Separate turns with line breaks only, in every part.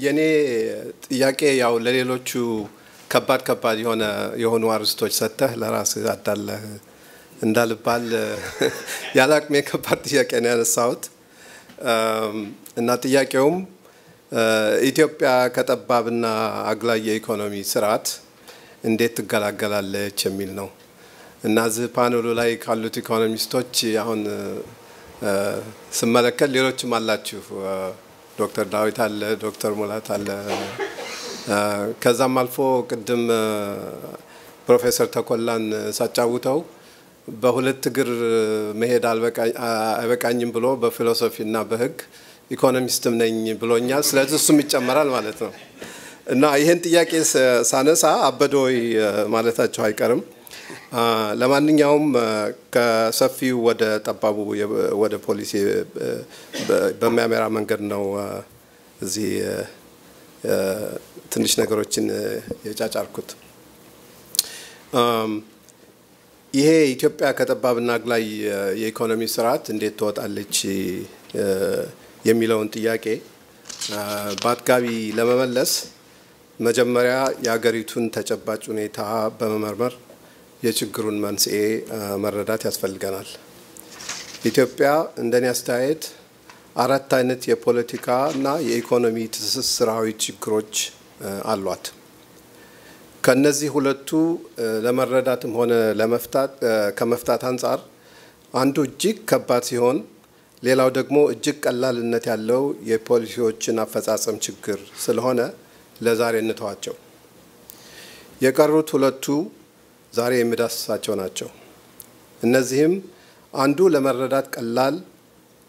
የኔ ጥያቄ ያው ለሌሎቹ ከባድ የሆኑ አርስቶች ሰጥተህ ለራስህ አዳለህ እንዳልባል ያላቅሜ ከባድ ጥያቄ ነው ያነሳሁት እና ጥያቄውም ኢትዮጵያ ከጠባብና አግላይ የኢኮኖሚ ስርዓት እንዴት ትገላገላለች የሚል ነው እና እዚህ ፓኔሉ ላይ ካሉት ኢኮኖሚስቶች አሁን ስመለከት ሌሎችም አላችሁ ዶክተር ዳዊት አለ ዶክተር ሙላት አለ ከዛም አልፎ ቅድም ፕሮፌሰር ተኮላን ሳጫውተው በሁለት እግር መሄድ አልበቃኝም ብሎ በፊሎሶፊና በህግ ኢኮኖሚስትም ነኝ ብሎኛል ስለዚህ እሱም ይጨመራል ማለት ነው እና ይሄን ጥያቄ ሳነሳ አበዶይ ማለታቸው አይቀርም ለማንኛውም ከሰፊው ወደ ጠባቡ ወደ ፖሊሲ በሚያመራ መንገድ ነው እዚህ ትንሽ ነገሮችን የጫጫርኩት ይሄ ኢትዮጵያ ከጠባብና አግላይ የኢኮኖሚ ስርዓት እንዴት ትወጣለች የሚለውን ጥያቄ በአጥጋቢ ለመመለስ መጀመሪያ የሀገሪቱን ተጨባጭ ሁኔታ በመመርመር የችግሩን መንስኤ መረዳት ያስፈልገናል ኢትዮጵያ እንደኔ አስተያየት አራት አይነት የፖለቲካና የኢኮኖሚ ትስስራዊ ችግሮች አሏት ከነዚህ ሁለቱ ለመረዳትም ሆነ ከመፍታት አንፃር አንዱ እጅግ ከባድ ሲሆን ሌላው ደግሞ እጅግ ቀላልነት ያለው የፖሊሲዎችን አፈጻጸም ችግር ስለሆነ ለዛሬ እንተዋቸው የቀሩት ሁለቱ ዛሬ የሚዳስሳቸው ናቸው እነዚህም አንዱ ለመረዳት ቀላል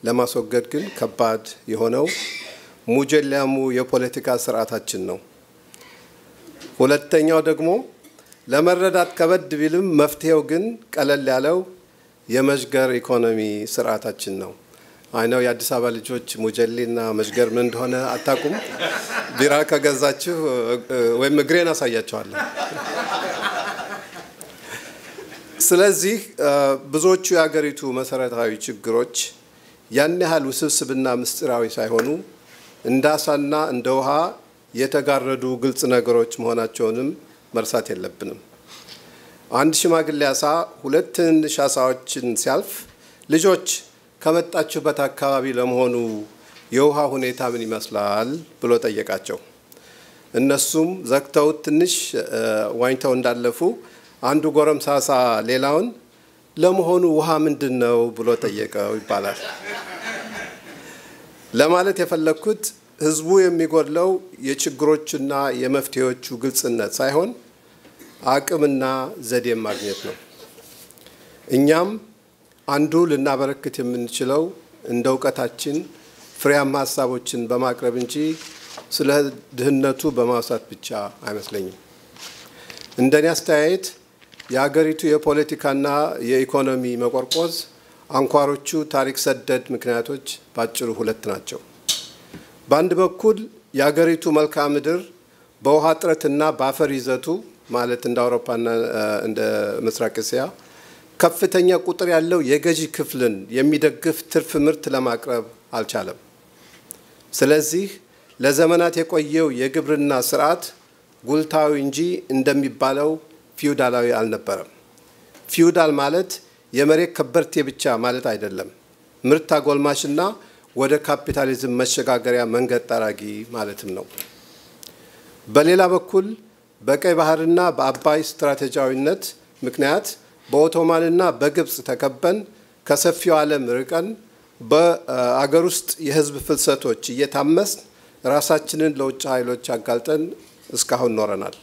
ለማስወገድ ግን ከባድ የሆነው ሙጀሊያሙ የፖለቲካ ስርዓታችን ነው ሁለተኛው ደግሞ ለመረዳት ከበድ ቢልም መፍትሄው ግን ቀለል ያለው የመሽገር ኢኮኖሚ ስርዓታችን ነው አይነው የአዲስ አበባ ልጆች ሙጀሊና መሽገር ምን እንደሆነ አታቁም ቢራ ከገዛችሁ ወይም እግሬን አሳያቸዋለሁ ስለዚህ ብዙዎቹ የሀገሪቱ መሰረታዊ ችግሮች ያን ያህል ውስብስብና ምስጢራዊ ሳይሆኑ እንዳሳና እንደ ውሃ የተጋረዱ ግልጽ ነገሮች መሆናቸውንም መርሳት የለብንም አንድ ሽማግሌ አሳ ሁለት ትንሽ አሳዎችን ሲያልፍ ልጆች ከመጣችሁበት አካባቢ ለመሆኑ የውሃ ሁኔታ ምን ይመስላል ብሎ ጠየቃቸው እነሱም ዘግተው ትንሽ ዋኝተው እንዳለፉ አንዱ ጎረምሳ አሳ ሌላውን ለመሆኑ ውሃ ምንድነው ብሎ ጠየቀው ይባላል ለማለት የፈለኩት ህዝቡ የሚጎድለው የችግሮችና የመፍትሄዎቹ ግልጽነት ሳይሆን አቅምና ዘዴ ማግኘት ነው እኛም አንዱ ልናበረክት የምንችለው እንደ ዕውቀታችን ፍሬያማ ሐሳቦችን በማቅረብ እንጂ ስለ ድህነቱ በማውሳት ብቻ አይመስለኝም እንደኔ አስተያየት የሀገሪቱ የፖለቲካና የኢኮኖሚ መቆርቆዝ አንኳሮቹ ታሪክ ሰደድ ምክንያቶች ባጭሩ ሁለት ናቸው በአንድ በኩል የሀገሪቱ መልክዓ ምድር በውሃ ጥረትና በአፈር ይዘቱ ማለት እንደ አውሮፓና እንደ ምስራቅ እስያ ከፍተኛ ቁጥር ያለው የገዢ ክፍልን የሚደግፍ ትርፍ ምርት ለማቅረብ አልቻለም ስለዚህ ለዘመናት የቆየው የግብርና ስርዓት ጉልታዊ እንጂ እንደሚባለው ፊውዳላዊ አልነበረም ፊውዳል ማለት የመሬት ከበርቴ ብቻ ማለት አይደለም ምርት አጎልማሽና ወደ ካፒታሊዝም መሸጋገሪያ መንገድ ጠራጊ ማለትም ነው በሌላ በኩል በቀይ ባህርና በአባይ ስትራቴጂያዊነት ምክንያት በኦቶማንና በግብጽ ተከበን ከሰፊው ዓለም ርቀን በአገር ውስጥ የህዝብ ፍልሰቶች እየታመስ ራሳችንን ለውጭ ኃይሎች አጋልጠን እስካሁን ኖረናል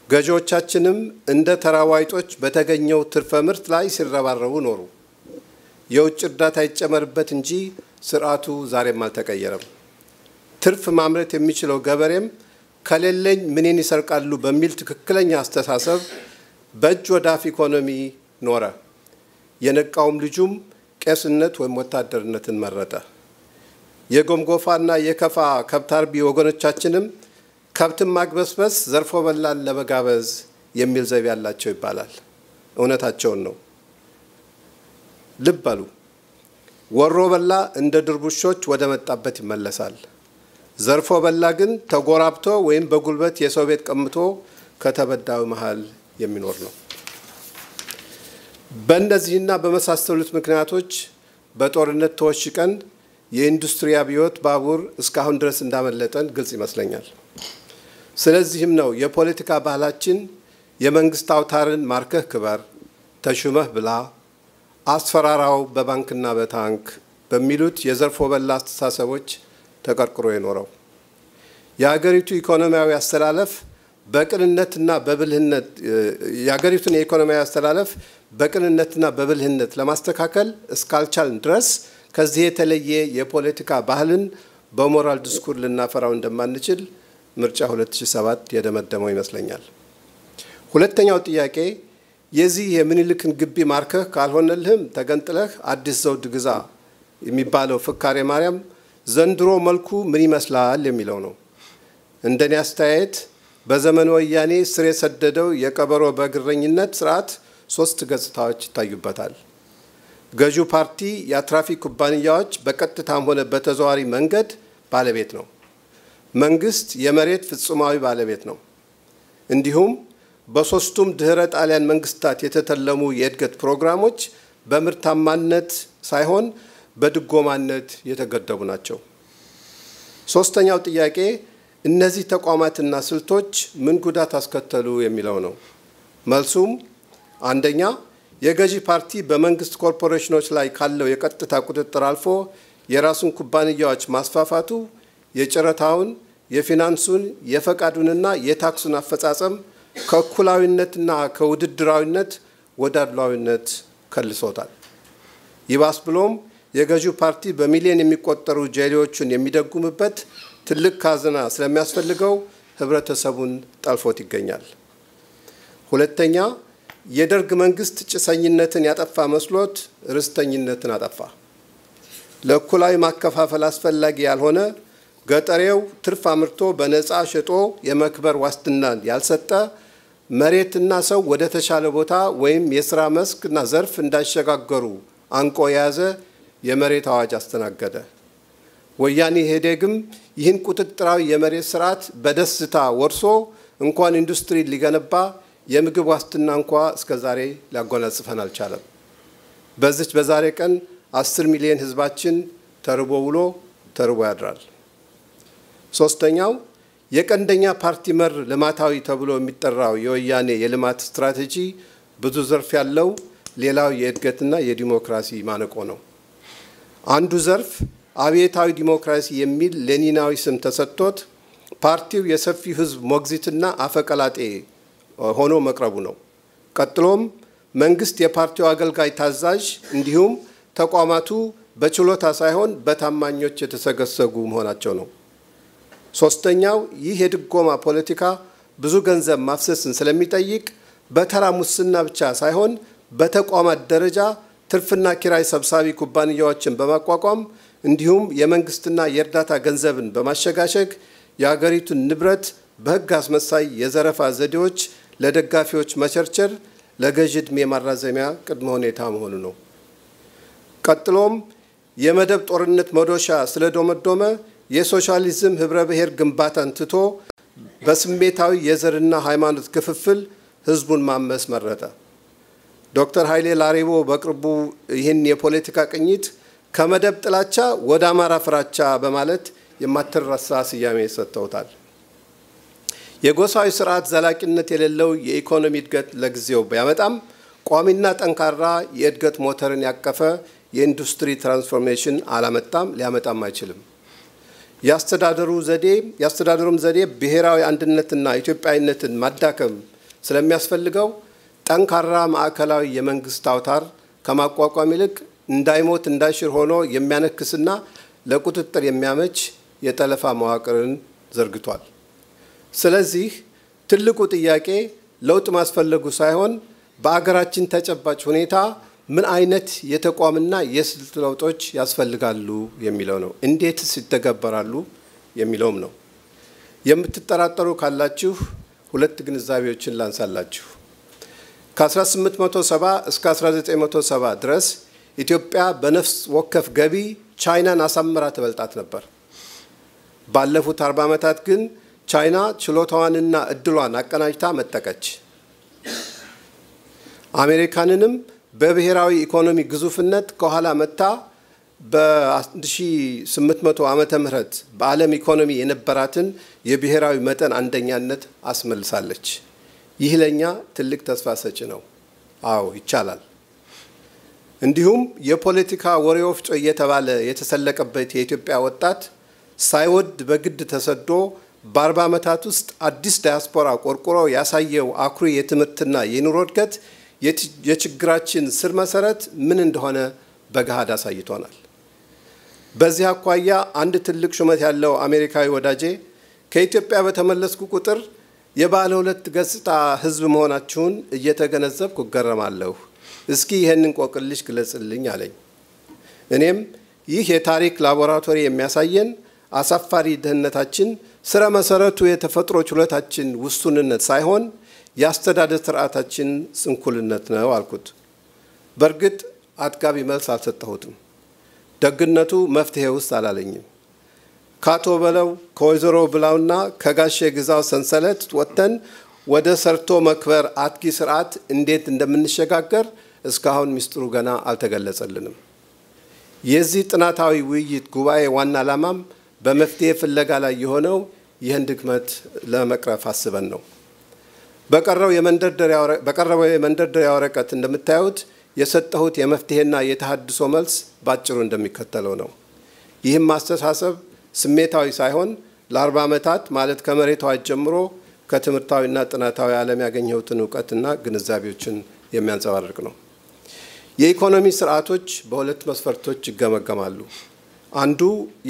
ገዢዎቻችንም እንደ ተራዋይጦች በተገኘው ትርፈ ምርት ላይ ሲረባረቡ ኖሩ የውጭ እርዳታ ይጨመርበት እንጂ ስርዓቱ ዛሬም አልተቀየረም ትርፍ ማምረት የሚችለው ገበሬም ከሌለኝ ምንን ይሰርቃሉ በሚል ትክክለኛ አስተሳሰብ በእጅ ወዳፍ ኢኮኖሚ ኖረ የነቃውም ልጁም ቄስነት ወይም ወታደርነትን መረጠ የጎምጎፋና የከፋ ከብት አርቢ ወገኖቻችንም ከብትን ማግበስበስ ዘርፎ በላን ለመጋበዝ የሚል ዘይቤ ያላቸው ይባላል እውነታቸውን ነው ልብ አሉ ወሮ በላ እንደ ድርቡሾች ወደ መጣበት ይመለሳል ዘርፎ በላ ግን ተጎራብቶ ወይም በጉልበት የሰው ቤት ቀምቶ ከተበዳዩ መሃል የሚኖር ነው። በእነዚህና በመሳሰሉት ምክንያቶች በጦርነት ተወሽቀን የኢንዱስትሪ አብዮት ባቡር እስካሁን ድረስ እንዳመለጠን ግልጽ ይመስለኛል። ስለዚህም ነው የፖለቲካ ባህላችን የመንግስት አውታርን ማርከህ ክበር፣ ተሹመህ ብላ፣ አስፈራራው በባንክና በታንክ በሚሉት የዘርፎ በላ አስተሳሰቦች ተቀርቅሮ የኖረው። የሀገሪቱ ኢኮኖሚያዊ አስተላለፍ በቅንነትና በብልህነት የሀገሪቱን የኢኮኖሚያዊ አስተላለፍ በቅንነትና በብልህነት ለማስተካከል እስካልቻልን ድረስ ከዚህ የተለየ የፖለቲካ ባህልን በሞራል ዲስኩር ልናፈራው እንደማንችል ምርጫ 2007 የደመደመው ይመስለኛል። ሁለተኛው ጥያቄ የዚህ የምኒልክን ግቢ ማርከህ ካልሆነልህም ተገንጥለህ አዲስ ዘውድ ግዛ የሚባለው ፍካሬ ማርያም ዘንድሮ መልኩ ምን ይመስላል የሚለው ነው። እንደኔ አስተያየት በዘመኑ ወያኔ ስር የሰደደው የቀበሮ በግረኝነት ስርዓት 3 ገጽታዎች ይታዩበታል። ገዢው ፓርቲ የአትራፊ ኩባንያዎች በቀጥታም ሆነ በተዘዋዋሪ መንገድ ባለቤት ነው። መንግስት የመሬት ፍጹማዊ ባለቤት ነው። እንዲሁም በሶስቱም ድህረ ጣሊያን መንግስታት የተተለሙ የእድገት ፕሮግራሞች በምርታማነት ሳይሆን በድጎማነት የተገደቡ ናቸው። ሶስተኛው ጥያቄ እነዚህ ተቋማትና ስልቶች ምን ጉዳት አስከተሉ የሚለው ነው። መልሱም አንደኛ የገዢ ፓርቲ በመንግስት ኮርፖሬሽኖች ላይ ካለው የቀጥታ ቁጥጥር አልፎ የራሱን ኩባንያዎች ማስፋፋቱ የጨረታውን፣ የፊናንሱን፣ የፈቃዱንና የታክሱን አፈጻጸም ከእኩላዊነትና ከውድድራዊነት ወደ አድሏዊነት ከልሶታል። ይባስ ብሎም የገዢው ፓርቲ በሚሊዮን የሚቆጠሩ ጄሌዎችን የሚደጉምበት ትልቅ ካዝና ስለሚያስፈልገው ህብረተሰቡን ጠልፎት ይገኛል። ሁለተኛ የደርግ መንግስት ጭሰኝነትን ያጠፋ መስሎት ርስተኝነትን አጠፋ። ለእኩላዊ ማከፋፈል አስፈላጊ ያልሆነ ገጠሬው ትርፍ አምርቶ በነፃ ሸጦ የመክበር ዋስትናን ያልሰጠ መሬትና ሰው ወደ ተሻለ ቦታ ወይም የሥራ መስክና ዘርፍ እንዳይሸጋገሩ አንቆ የያዘ የመሬት አዋጅ አስተናገደ። ወያኔ ኢህአዴግም ይህን ቁጥጥራዊ የመሬት ስርዓት በደስታ ወርሶ እንኳን ኢንዱስትሪ ሊገነባ የምግብ ዋስትና እንኳ እስከዛሬ ሊያጎናጽፈን አልቻለም። በዚች በዛሬ ቀን 10 ሚሊዮን ህዝባችን ተርቦ ውሎ ተርቦ ያድራል። ሶስተኛው የቀንደኛ ፓርቲ መር ልማታዊ ተብሎ የሚጠራው የወያኔ የልማት ስትራቴጂ ብዙ ዘርፍ ያለው ሌላው የእድገትና የዲሞክራሲ ማነቆ ነው። አንዱ ዘርፍ አብዮታዊ ዲሞክራሲ የሚል ሌኒናዊ ስም ተሰጥቶት ፓርቲው የሰፊው ህዝብ ሞግዚትና አፈቀላጤ ሆኖ መቅረቡ ነው። ቀጥሎም መንግስት የፓርቲው አገልጋይ ታዛዥ እንዲሁም ተቋማቱ በችሎታ ሳይሆን በታማኞች የተሰገሰጉ መሆናቸው ነው። ሶስተኛው ይህ የድጎማ ፖለቲካ ብዙ ገንዘብ ማፍሰስን ስለሚጠይቅ በተራ ሙስና ብቻ ሳይሆን በተቋማት ደረጃ ትርፍና ኪራይ ሰብሳቢ ኩባንያዎችን በማቋቋም እንዲሁም የመንግስትና የእርዳታ ገንዘብን በማሸጋሸግ የሀገሪቱን ንብረት በህግ አስመሳይ የዘረፋ ዘዴዎች ለደጋፊዎች መቸርቸር ለገዢ ዕድሜ ማራዘሚያ ቅድመ ሁኔታ መሆኑ ነው። ቀጥሎም የመደብ ጦርነት መዶሻ ስለዶመዶመ የሶሻሊዝም ህብረ ብሔር ግንባታን ትቶ በስሜታዊ የዘርና ሃይማኖት ክፍፍል ህዝቡን ማመስ መረጠ። ዶክተር ኃይሌ ላሪቦ በቅርቡ ይህን የፖለቲካ ቅኝት ከመደብ ጥላቻ ወደ አማራ ፍራቻ በማለት የማትረሳ ስያሜ ሰጥተውታል። የጎሳዊ ስርዓት ዘላቂነት የሌለው የኢኮኖሚ እድገት ለጊዜው ቢያመጣም ቋሚና ጠንካራ የእድገት ሞተርን ያቀፈ የኢንዱስትሪ ትራንስፎርሜሽን አላመጣም፣ ሊያመጣም አይችልም። የአስተዳደሩም ዘዴ ብሔራዊ አንድነትና ኢትዮጵያዊነትን ማዳከም ስለሚያስፈልገው ጠንካራ ማዕከላዊ የመንግስት አውታር ከማቋቋም ይልቅ እንዳይሞት እንዳይሽር ሆኖ የሚያነክስና ለቁጥጥር የሚያመች የጠለፋ መዋቅርን ዘርግቷል። ስለዚህ ትልቁ ጥያቄ ለውጥ ማስፈለጉ ሳይሆን በአገራችን ተጨባጭ ሁኔታ ምን አይነት የተቋምና የስልት ለውጦች ያስፈልጋሉ የሚለው ነው። እንዴትስ ይተገበራሉ የሚለውም ነው። የምትጠራጠሩ ካላችሁ ሁለት ግንዛቤዎችን ላንሳላችሁ። ከ1870 እስከ 1970 ድረስ ኢትዮጵያ በነፍስ ወከፍ ገቢ ቻይናን አሳምራ ትበልጣት ነበር። ባለፉት 40 ዓመታት ግን ቻይና ችሎታዋንና እድሏን አቀናጅታ መጠቀች። አሜሪካንንም በብሔራዊ ኢኮኖሚ ግዙፍነት ከኋላ መታ በ1800 ዓመተ ምህረት በዓለም ኢኮኖሚ የነበራትን የብሔራዊ መጠን አንደኛነት አስመልሳለች። ይህ ለኛ ትልቅ ተስፋ ሰጪ ነው። አዎ ይቻላል። እንዲሁም የፖለቲካ ወሬ ወፍጮ እየተባለ የተሰለቀበት የኢትዮጵያ ወጣት ሳይወድ በግድ ተሰዶ በ40 ዓመታት ውስጥ አዲስ ዳያስፖራ ቆርቆሮ ያሳየው አኩሪ የትምህርትና የኑሮ እድገት የችግራችን ስር መሰረት ምን እንደሆነ በገሃድ አሳይቶናል። በዚህ አኳያ አንድ ትልቅ ሹመት ያለው አሜሪካዊ ወዳጄ ከኢትዮጵያ በተመለስኩ ቁጥር የባለ ሁለት ገጽታ ህዝብ መሆናችሁን እየተገነዘብኩ እገረማለሁ። እስኪ ይሄንን ቆቅልሽ ግለጽልኝ አለኝ። እኔም ይህ የታሪክ ላቦራቶሪ የሚያሳየን አሳፋሪ ድህነታችን ስረ መሰረቱ የተፈጥሮ ችሎታችን ውሱንነት ሳይሆን የአስተዳደር ስርዓታችን ስንኩልነት ነው አልኩት። በእርግጥ አጥጋቢ መልስ አልሰጠሁትም። ደግነቱ መፍትሄ ውስጥ አላለኝም። ካቶ በለው ከወይዘሮ ብላውና ከጋሼ ግዛው ሰንሰለት ወጥተን ወደ ሰርቶ መክበር አጥጊ ስርዓት እንዴት እንደምንሸጋገር እስካሁን ሚስጥሩ ገና አልተገለጸልንም። የዚህ ጥናታዊ ውይይት ጉባኤ ዋና ዓላማም በመፍትሄ ፍለጋ ላይ የሆነው ይህን ድክመት ለመቅረፍ አስበን ነው። በቀረበው የመንደርደሪያ ወረቀት እንደምታዩት የሰጠሁት የመፍትሄና የተሐድሶ መልስ ባጭሩ እንደሚከተለው ነው። ይህም አስተሳሰብ ስሜታዊ ሳይሆን ለ40 ዓመታት ማለት ከመሬት ዋጅ ጀምሮ ከትምህርታዊና ጥናታዊ ዓለም ያገኘሁትን ዕውቀትና ግንዛቤዎችን የሚያንጸባርቅ ነው። የኢኮኖሚ ስርዓቶች በሁለት መስፈርቶች ይገመገማሉ። አንዱ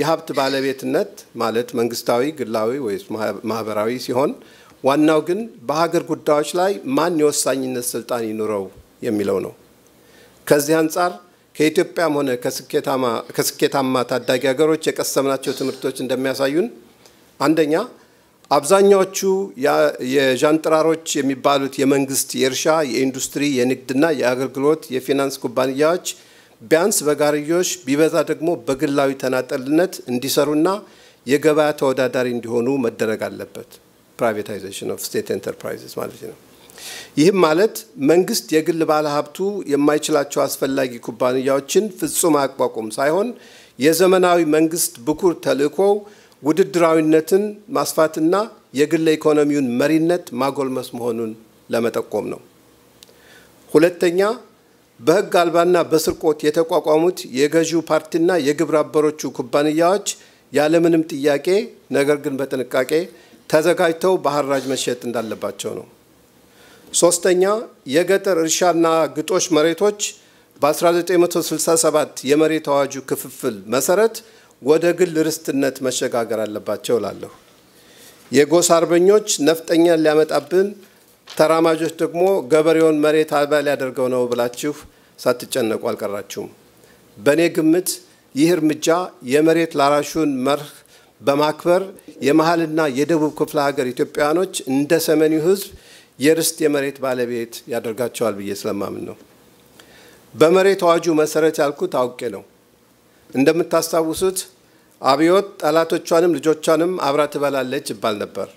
የሀብት ባለቤትነት ማለት መንግስታዊ፣ ግላዊ ወይስ ማህበራዊ ሲሆን ዋናው ግን በሀገር ጉዳዮች ላይ ማን የወሳኝነት ስልጣን ይኖረው የሚለው ነው። ከዚህ አንጻር ከኢትዮጵያም ሆነ ከስኬታማ ታዳጊ ሀገሮች የቀሰምናቸው ትምህርቶች እንደሚያሳዩን አንደኛ አብዛኛዎቹ የጃንጥራሮች የሚባሉት የመንግስት የእርሻ፣ የኢንዱስትሪ፣ የንግድና የአገልግሎት የፊናንስ ኩባንያዎች ቢያንስ በጋርዮሽ ቢበዛ ደግሞ በግላዊ ተናጠልነት እንዲሰሩና የገበያ ተወዳዳሪ እንዲሆኑ መደረግ አለበት። ፕራይቬታይዜሽን ኦፍ ስቴት ኤንተርፕራይዝስ ማለት ነው። ይህም ማለት መንግስት የግል ባለሀብቱ የማይችላቸው አስፈላጊ ኩባንያዎችን ፍጹም አቋቁም ሳይሆን የዘመናዊ መንግስት ብኩር ተልእኮው ውድድራዊነትን ማስፋትና የግል ኢኮኖሚውን መሪነት ማጎልመስ መሆኑን ለመጠቆም ነው። ሁለተኛ በህግ አልባና በስርቆት የተቋቋሙት የገዢው ፓርቲና የግብረ አበሮቹ ኩባንያዎች ያለምንም ጥያቄ ነገር ግን በጥንቃቄ ተዘጋጅተው በሐራጅ መሸጥ እንዳለባቸው ነው። ሶስተኛ የገጠር እርሻና ግጦሽ መሬቶች በ1967 የመሬት አዋጁ ክፍፍል መሰረት ወደ ግል ርስትነት መሸጋገር አለባቸው እላለሁ። የጎሳ አርበኞች ነፍጠኛን ሊያመጣብን ተራማጆች ደግሞ ገበሬውን መሬት አልባ ሊያደርገው ነው ብላችሁ ሳትጨነቁ አልቀራችሁም። በእኔ ግምት ይህ እርምጃ የመሬት ላራሹን መርህ በማክበር የመሃልና የደቡብ ክፍለ ሀገር ኢትዮጵያውያኖች እንደ ሰሜኑ ህዝብ የርስት የመሬት ባለቤት ያደርጋቸዋል ብዬ ስለማምን ነው። በመሬት አዋጁ መሰረት ያልኩት አውቄ ነው። እንደምታስታውሱት አብዮት ጠላቶቿንም ልጆቿንም አብራ ትበላለች ይባል ነበር።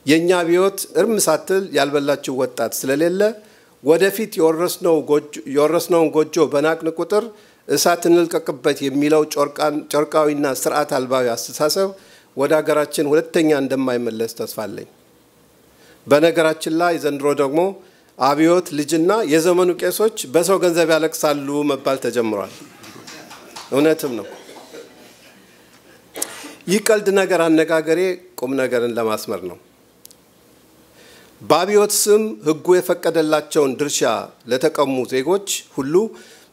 የኛ አብዮት እርም ሳትል ያልበላችው ወጣት ስለሌለ ወደፊት የወረስነውን ጎጆ በናቅን ቁጥር እሳት እንልቀቅበት የሚለው ጨርቃዊና ስርዓት አልባዊ አስተሳሰብ ወደ ሀገራችን ሁለተኛ እንደማይመለስ ተስፋ አለኝ። በነገራችን ላይ ዘንድሮ ደግሞ አብዮት ልጅና የዘመኑ ቄሶች በሰው ገንዘብ ያለቅሳሉ መባል ተጀምሯል። እውነትም ነው። ይህ ቀልድ ነገር አነጋገሬ ቁም ነገርን ለማስመር ነው። በአብዮት ስም ህጉ የፈቀደላቸውን ድርሻ ለተቀሙ ዜጎች ሁሉ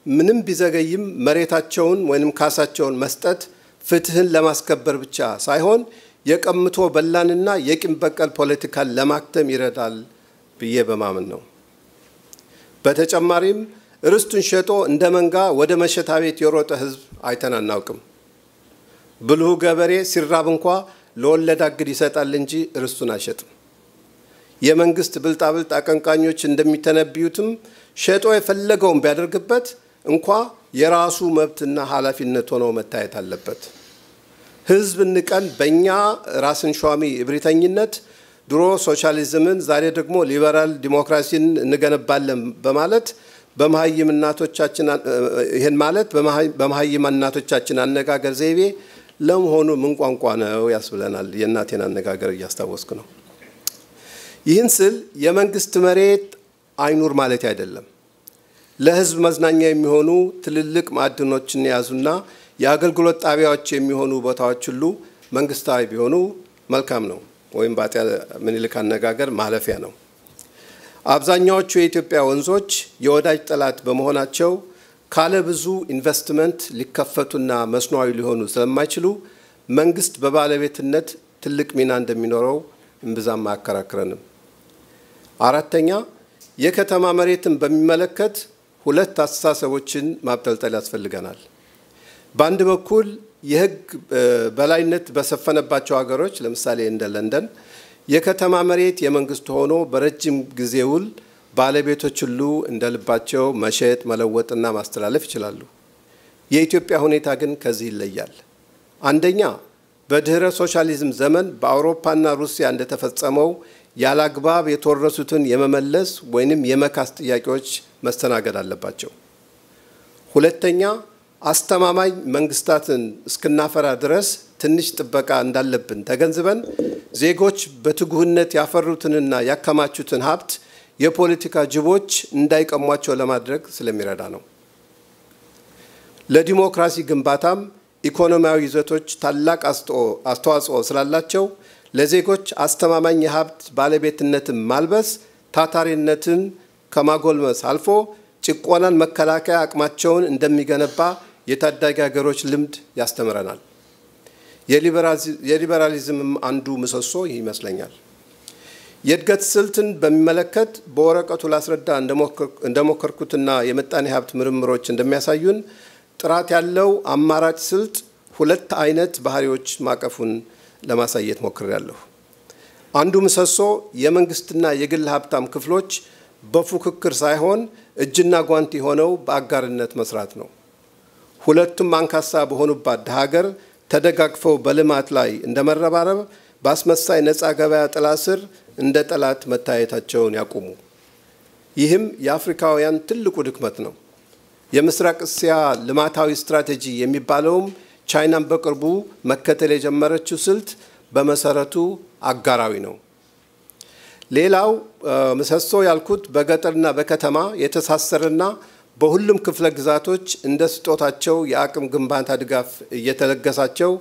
ምንም ቢዘገይም መሬታቸውን ወይንም ካሳቸውን መስጠት ፍትህን ለማስከበር ብቻ ሳይሆን የቀምቶ በላንና የቂም በቀል ፖለቲካን ለማክተም ይረዳል ብዬ በማመን ነው። በተጨማሪም ርስቱን ሸጦ እንደ መንጋ ወደ መሸታ ቤት የሮጠ ህዝብ አይተን አናውቅም። ብልሁ ገበሬ ሲራብ እንኳ ለወለድ አግድ ይሰጣል እንጂ ርስቱን አይሸጥም። የመንግስት ብልጣብልጥ አቀንቃኞች እንደሚተነብዩትም ሸጦ የፈለገውን ቢያደርግበት እንኳ የራሱ መብትና ኃላፊነት ሆኖ መታየት አለበት። ህዝብ ንቀን በእኛ ራስን ሿሚ እብሪተኝነት ድሮ ሶሻሊዝምን ዛሬ ደግሞ ሊበራል ዲሞክራሲን እንገነባለን በማለት በመሃይም እናቶቻችን ይሄን ማለት በመሃይም እናቶቻችን አነጋገር ዘይቤ ለመሆኑ ምን ቋንቋ ነው ያስብለናል። የእናቴን አነጋገር እያስታወስኩ ነው። ይህን ስል የመንግስት መሬት አይኑር ማለት አይደለም። ለህዝብ መዝናኛ የሚሆኑ ትልልቅ ማዕድኖችን የያዙና የአገልግሎት ጣቢያዎች የሚሆኑ ቦታዎች ሁሉ መንግስታዊ ቢሆኑ መልካም ነው፣ ወይም በአፄ ምኒልክ አነጋገር ማለፊያ ነው። አብዛኛዎቹ የኢትዮጵያ ወንዞች የወዳጅ ጠላት በመሆናቸው ካለ ብዙ ኢንቨስትመንት ሊከፈቱና መስኗዊ ሊሆኑ ስለማይችሉ መንግስት በባለቤትነት ትልቅ ሚና እንደሚኖረው እምብዛም አያከራክረንም። አራተኛ የከተማ መሬትን በሚመለከት ሁለት አስተሳሰቦችን ማብጠልጠል ያስፈልገናል። በአንድ በኩል የህግ በላይነት በሰፈነባቸው ሀገሮች ለምሳሌ እንደ ለንደን የከተማ መሬት የመንግስት ሆኖ በረጅም ጊዜ ውል ባለቤቶች ሁሉ እንደልባቸው መሸጥ መለወጥና ማስተላለፍ ይችላሉ። የኢትዮጵያ ሁኔታ ግን ከዚህ ይለያል። አንደኛ በድህረ ሶሻሊዝም ዘመን በአውሮፓና ሩሲያ እንደተፈጸመው ያላግባብ የተወረሱትን የመመለስ ወይንም የመካስ ጥያቄዎች መስተናገድ አለባቸው። ሁለተኛ አስተማማኝ መንግስታትን እስክናፈራ ድረስ ትንሽ ጥበቃ እንዳለብን ተገንዝበን ዜጎች በትጉህነት ያፈሩትንና ያከማቹትን ሀብት የፖለቲካ ጅቦች እንዳይቀሟቸው ለማድረግ ስለሚረዳ ነው። ለዲሞክራሲ ግንባታም ኢኮኖሚያዊ ይዘቶች ታላቅ አስተዋጽኦ ስላላቸው ለዜጎች አስተማማኝ የሀብት ባለቤትነትን ማልበስ ታታሪነትን ከማጎልመስ አልፎ ጭቆናን መከላከያ አቅማቸውን እንደሚገነባ የታዳጊ ሀገሮች ልምድ ያስተምረናል። የሊበራሊዝምም አንዱ ምሰሶ ይመስለኛል። የእድገት ስልትን በሚመለከት በወረቀቱ ላስረዳ እንደሞከርኩትና የመጣኔ ሀብት ምርምሮች እንደሚያሳዩን ጥራት ያለው አማራጭ ስልት ሁለት አይነት ባህሪዎች ማቀፉን ለማሳየት ሞክሬያለሁ። አንዱ ምሰሶ የመንግስትና የግል ሀብታም ክፍሎች በፉክክር ሳይሆን እጅና ጓንት ሆነው በአጋርነት መስራት ነው። ሁለቱም አንካሳ በሆኑባት ሀገር ተደጋግፈው በልማት ላይ እንደመረባረብ በአስመሳይ ነፃ ገበያ ጥላ ስር እንደ ጠላት መታየታቸውን ያቁሙ። ይህም የአፍሪካውያን ትልቁ ድክመት ነው። የምስራቅ እስያ ልማታዊ ስትራቴጂ የሚባለውም ቻይናን በቅርቡ መከተል የጀመረችው ስልት በመሰረቱ አጋራዊ ነው። ሌላው ምሰሶ ያልኩት በገጠርና በከተማ የተሳሰረና በሁሉም ክፍለ ግዛቶች እንደ ስጦታቸው የአቅም ግንባታ ድጋፍ እየተለገሳቸው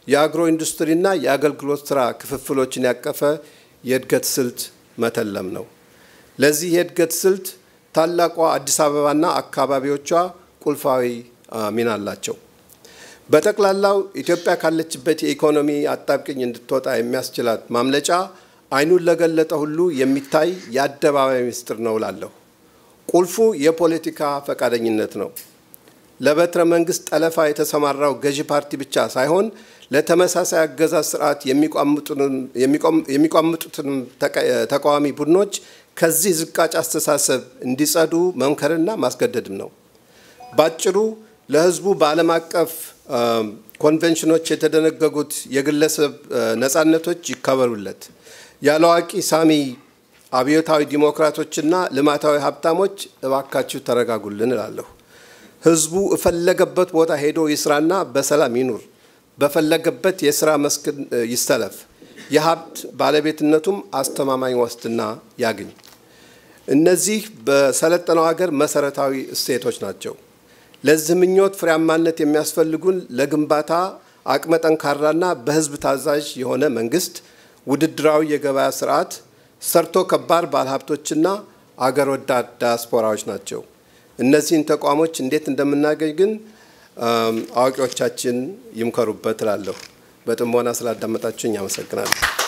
የአግሮ ኢንዱስትሪና የአገልግሎት ስራ ክፍፍሎችን ያቀፈ የእድገት ስልት መተለም ነው። ለዚህ የእድገት ስልት ታላቋ አዲስ አበባና አካባቢዎቿ ቁልፋዊ ሚና አላቸው። በጠቅላላው ኢትዮጵያ ካለችበት የኢኮኖሚ አጣብቅኝ እንድትወጣ የሚያስችላት ማምለጫ አይኑን ለገለጠ ሁሉ የሚታይ የአደባባይ ምስጢር ነው እላለሁ። ቁልፉ የፖለቲካ ፈቃደኝነት ነው። ለበትረ መንግስት ጠለፋ የተሰማራው ገዢ ፓርቲ ብቻ ሳይሆን ለተመሳሳይ አገዛዝ ስርዓት የሚቋምጡትን ተቃዋሚ ቡድኖች ከዚህ ዝቃጭ አስተሳሰብ እንዲጸዱ መምከርና ማስገደድም ነው። ባጭሩ ለህዝቡ በዓለም አቀፍ ኮንቬንሽኖች የተደነገጉት የግለሰብ ነፃነቶች ይከበሩለት። ያለዋቂ ሳሚ አብዮታዊ ዲሞክራቶችና ልማታዊ ሀብታሞች እባካችሁ ተረጋጉልን እላለሁ። ህዝቡ እፈለገበት ቦታ ሄዶ ይስራና በሰላም ይኑር። በፈለገበት የስራ መስክ ይስተለፍ። የሀብት ባለቤትነቱም አስተማማኝ ዋስትና ያግኝ። እነዚህ በሰለጠነው ሀገር መሰረታዊ እሴቶች ናቸው። ለዚህ ምኞት ፍሬያማነት የሚያስፈልጉን ለግንባታ አቅመ ጠንካራና በህዝብ ታዛዥ የሆነ መንግስት፣ ውድድራዊ የገበያ ስርዓት፣ ሰርቶ ከባድ ባለሀብቶችና አገር ወዳድ ዲያስፖራዎች ናቸው። እነዚህን ተቋሞች እንዴት እንደምናገኝ ግን አዋቂዎቻችን ይምከሩበት እላለሁ። በጥሞና ስላዳመጣችሁኝ አመሰግናለሁ።